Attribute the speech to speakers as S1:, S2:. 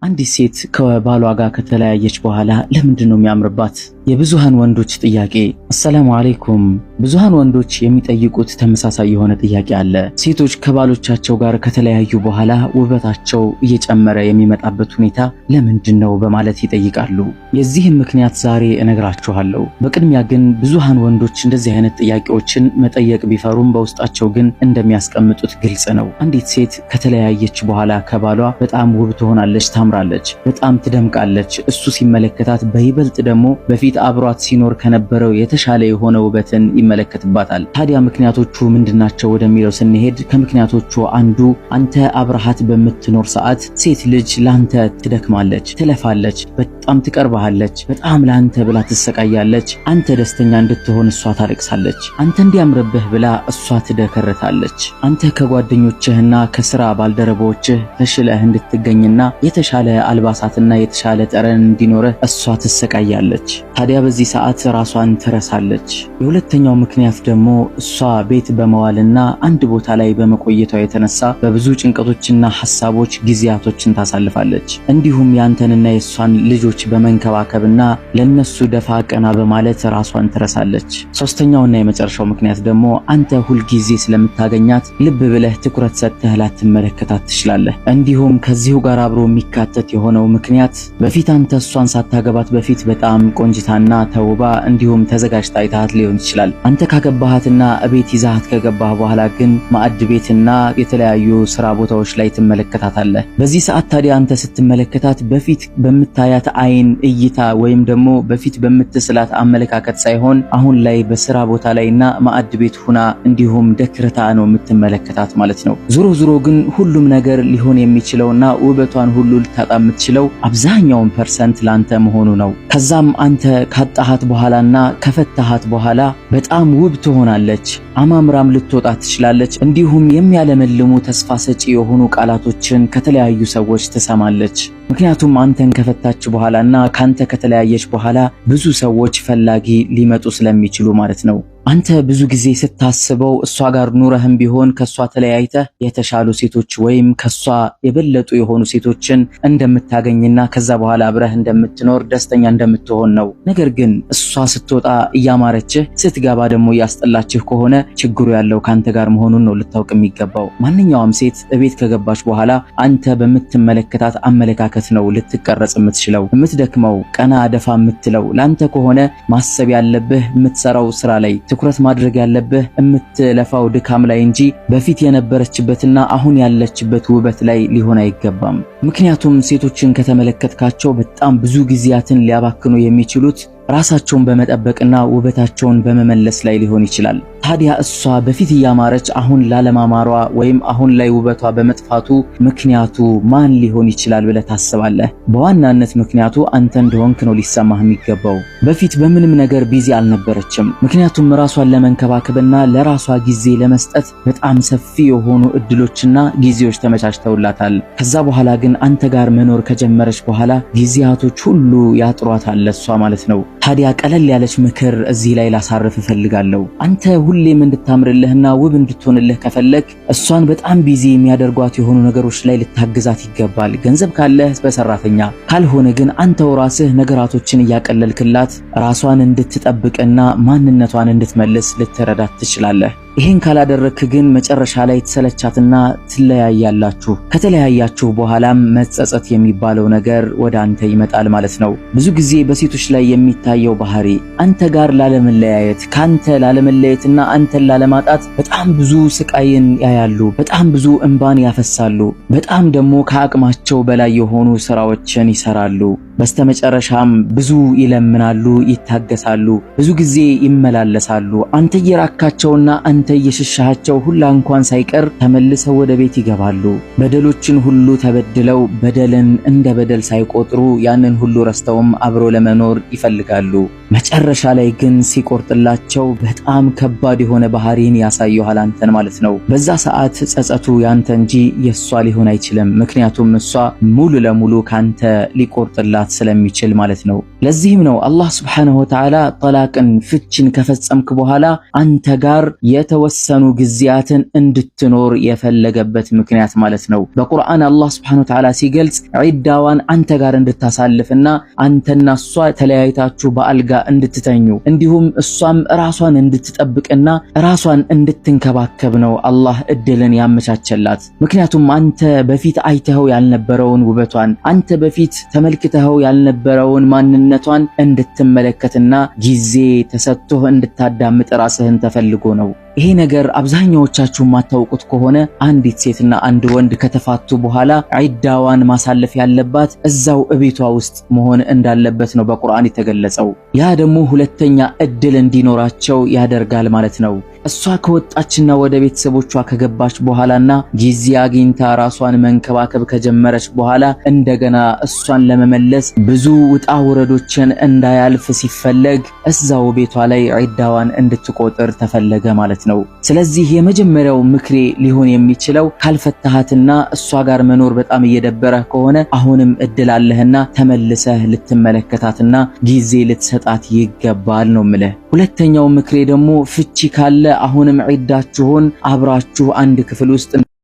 S1: አንዲት ሴት ከባሏ ጋር ከተለያየች በኋላ ለምንድነው የሚያምርባት? የብዙሃን ወንዶች ጥያቄ። አሰላሙ አለይኩም። ብዙሃን ወንዶች የሚጠይቁት ተመሳሳይ የሆነ ጥያቄ አለ። ሴቶች ከባሎቻቸው ጋር ከተለያዩ በኋላ ውበታቸው እየጨመረ የሚመጣበት ሁኔታ ለምንድነው በማለት ይጠይቃሉ። የዚህም ምክንያት ዛሬ እነግራችኋለሁ። በቅድሚያ ግን ብዙሃን ወንዶች እንደዚህ አይነት ጥያቄዎችን መጠየቅ ቢፈሩም በውስጣቸው ግን እንደሚያስቀምጡት ግልጽ ነው። አንዲት ሴት ከተለያየች በኋላ ከባሏ በጣም ውብ ትሆናለች፣ ታምራለች፣ በጣም ትደምቃለች። እሱ ሲመለከታት በይበልጥ ደግሞ በፊት አብሯት ሲኖር ከነበረው የተሻለ የሆነ ውበትን ይመለከትባታል። ታዲያ ምክንያቶቹ ምንድናቸው ወደሚለው ስንሄድ ከምክንያቶቹ አንዱ አንተ አብረሃት በምትኖር ሰዓት ሴት ልጅ ላንተ ትደክማለች፣ ትለፋለች፣ በጣም ትቀርባለች፣ በጣም ላንተ ብላ ትሰቃያለች። አንተ ደስተኛ እንድትሆን እሷ ታለቅሳለች። አንተ እንዲያምርብህ ብላ እሷ ትደከርታለች። አንተ ከጓደኞችህና ከስራ ባልደረቦችህ ተሽለህ እንድትገኝና የተሻለ አልባሳትና የተሻለ ጠረን እንዲኖርህ እሷ ትሰቃያለች። ታዲያ በዚህ ሰዓት ራሷን ትረሳለች። የሁለተኛው ምክንያት ደግሞ እሷ ቤት በመዋልና አንድ ቦታ ላይ በመቆየቷ የተነሳ በብዙ ጭንቀቶችና ሐሳቦች ጊዜያቶችን ታሳልፋለች። እንዲሁም ያንተንና የሷን ልጆች በመንከባከብና ለነሱ ደፋ ቀና በማለት ራሷን ትረሳለች። ሶስተኛውና የመጨረሻው ምክንያት ደግሞ አንተ ሁልጊዜ ስለምታገኛት ልብ ብለህ ትኩረት ሰጥተህ ላትመለከታት ትችላለህ። እንዲሁም ከዚሁ ጋር አብሮ የሚካተት የሆነው ምክንያት በፊት አንተ እሷን ሳታገባት በፊት በጣም ቆንጅታና ተውባ እንዲሁም ተዘጋጅታ አይታት ሊሆን ይችላል። አንተ ካገባሃትና እቤት ይዛሃት ከገባህ በኋላ ግን ማዕድ ቤትና የተለያዩ ስራ ቦታዎች ላይ ትመለከታታለህ። በዚህ ሰዓት ታዲያ አንተ ስትመለከታት በፊት በምታያት አይን እይታ ወይም ደግሞ በፊት በምትስላት አመለካከት ሳይሆን አሁን ላይ በስራ ቦታ ላይና ማዕድ ቤት ሁና እንዲሁም ደክረታ ነው የምትመለከታት ማለት ነው። ዙሮ ግን ሁሉም ነገር ሊሆን የሚችለውና ውበቷን ሁሉ ልታጣ የምትችለው አብዛኛውን ፐርሰንት ላንተ መሆኑ ነው። ከዛም አንተ ካጣሃት በኋላና ከፈታሃት በኋላ በጣም ውብ ትሆናለች፣ አማምራም ልትወጣ ትችላለች። እንዲሁም የሚያለመልሙ ተስፋ ሰጪ የሆኑ ቃላቶችን ከተለያዩ ሰዎች ትሰማለች። ምክንያቱም አንተን ከፈታች በኋላና ካንተ ከተለያየች በኋላ ብዙ ሰዎች ፈላጊ ሊመጡ ስለሚችሉ ማለት ነው። አንተ ብዙ ጊዜ ስታስበው እሷ ጋር ኑረህም ቢሆን ከሷ ተለያይተህ የተሻሉ ሴቶች ወይም ከሷ የበለጡ የሆኑ ሴቶችን እንደምታገኝና ከዛ በኋላ አብረህ እንደምትኖር ደስተኛ እንደምትሆን ነው። ነገር ግን እሷ ስትወጣ እያማረችህ ስትገባ ደግሞ እያስጠላችህ ከሆነ ችግሩ ያለው ካንተ ጋር መሆኑን ነው ልታውቅ የሚገባው። ማንኛውም ሴት እቤት ከገባች በኋላ አንተ በምትመለከታት አመለካከት ነው ልትቀረጽ የምትችለው። የምትደክመው ቀና ደፋ የምትለው ላንተ ከሆነ ማሰብ ያለብህ የምትሰራው ስራ ላይ ትኩረት ማድረግ ያለብህ የምትለፋው ድካም ላይ እንጂ በፊት የነበረችበትና አሁን ያለችበት ውበት ላይ ሊሆን አይገባም። ምክንያቱም ሴቶችን ከተመለከትካቸው በጣም ብዙ ጊዜያትን ሊያባክኑ የሚችሉት ራሳቸውን በመጠበቅና ውበታቸውን በመመለስ ላይ ሊሆን ይችላል። ታዲያ እሷ በፊት እያማረች አሁን ላለማማሯ ወይም አሁን ላይ ውበቷ በመጥፋቱ ምክንያቱ ማን ሊሆን ይችላል ብለህ ታስባለህ? በዋናነት ምክንያቱ አንተ እንደሆንክ ነው ሊሰማህ የሚገባው። በፊት በምንም ነገር ቢዚ አልነበረችም። ምክንያቱም ራሷን ለመንከባከብና ለራሷ ጊዜ ለመስጠት በጣም ሰፊ የሆኑ እድሎችና ጊዜዎች ተመቻችተውላታል። ከዛ በኋላ ግን አንተ ጋር መኖር ከጀመረች በኋላ ጊዜያቶች ሁሉ ያጥሯታል ለሷ ማለት ነው። ታዲያ ቀለል ያለች ምክር እዚህ ላይ ላሳርፍ እፈልጋለሁ። አንተ ሁሌም እንድታምርልህና ውብ እንድትሆንልህ ከፈለክ እሷን በጣም ቢዚ የሚያደርጓት የሆኑ ነገሮች ላይ ልታግዛት ይገባል። ገንዘብ ካለህ በሰራተኛ፣ ካልሆነ ግን አንተው ራስህ ነገራቶችን እያቀለልክላት ራሷን እንድትጠብቅና ማንነቷን እንድትመልስ ልትረዳት ትችላለህ። ይሄን ካላደረክ ግን መጨረሻ ላይ ትሰለቻትና ትለያያላችሁ። ከተለያያችሁ በኋላም መጸጸት የሚባለው ነገር ወደ አንተ ይመጣል ማለት ነው። ብዙ ጊዜ በሴቶች ላይ የሚታየው ባህሪ አንተ ጋር ላለመለያየት፣ ካንተ ላለመለየትና አንተን ላለማጣት በጣም ብዙ ስቃይን ያያሉ፣ በጣም ብዙ እንባን ያፈሳሉ፣ በጣም ደግሞ ከአቅማቸው በላይ የሆኑ ስራዎችን ይሰራሉ። በስተመጨረሻም ብዙ ይለምናሉ፣ ይታገሳሉ፣ ብዙ ጊዜ ይመላለሳሉ። አንተ እየራካቸውና አንተ እየሸሻቸው ሁላ እንኳን ሳይቀር ተመልሰው ወደ ቤት ይገባሉ። በደሎችን ሁሉ ተበድለው በደልን እንደ በደል ሳይቆጥሩ ያንን ሁሉ ረስተውም አብሮ ለመኖር ይፈልጋሉ። መጨረሻ ላይ ግን ሲቆርጥላቸው በጣም ከባድ የሆነ ባህሪን ያሳየዋል አንተን ማለት ነው። በዛ ሰዓት ጸጸቱ ያንተ እንጂ የሷ ሊሆን አይችልም። ምክንያቱም እሷ ሙሉ ለሙሉ ካንተ ሊቆርጥላት ስለሚችል ማለት ነው። ለዚህም ነው አላህ Subhanahu Wa Ta'ala ጠላቅን ፍችን ከፈጸምክ በኋላ አንተ ጋር የተወሰኑ ጊዜያትን እንድትኖር የፈለገበት ምክንያት ማለት ነው። በቁርአን አላህ Subhanahu Wa Ta'ala ሲገልጽ ዒዳዋን አንተ ጋር እንድታሳልፍና አንተና እሷ ተለያይታችሁ በአልጋ እንድትተኙ እንዲሁም እሷም ራሷን እንድትጠብቅና ራሷን እንድትንከባከብ ነው አላህ እድልን ያመቻቸላት። ምክንያቱም አንተ በፊት አይተኸው ያልነበረውን ውበቷን፣ አንተ በፊት ተመልክተኸው ያልነበረውን ማንነቷን እንድትመለከትና ጊዜ ተሰጥቶህ እንድታዳምጥ ራስህን ተፈልጎ ነው። ይሄ ነገር አብዛኛዎቻችሁ ማታውቁት ከሆነ አንዲት ሴትና አንድ ወንድ ከተፋቱ በኋላ ዒዳዋን ማሳለፍ ያለባት እዛው እቤቷ ውስጥ መሆን እንዳለበት ነው በቁርአን የተገለጸው። ያ ደግሞ ሁለተኛ እድል እንዲኖራቸው ያደርጋል ማለት ነው። እሷ ከወጣችና ወደ ቤተሰቦቿ ከገባች በኋላና ጊዜ አግኝታ ራሷን መንከባከብ ከጀመረች በኋላ እንደገና እሷን ለመመለስ ብዙ ውጣ ውረዶችን እንዳያልፍ ሲፈለግ እዛው ቤቷ ላይ ዒዳዋን እንድትቆጥር ተፈለገ ማለት ነው። ስለዚህ የመጀመሪያው ምክሬ ሊሆን የሚችለው ካልፈታሃትና እሷ ጋር መኖር በጣም እየደበረህ ከሆነ አሁንም እድል አለህና ተመልሰህ ልትመለከታትና ጊዜ ልትሰጣት ይገባል ነው ምልህ። ሁለተኛው ምክሬ ደግሞ ፍቺ ካለ አሁንም ዒዳችሁን አብራችሁ አንድ ክፍል ውስጥ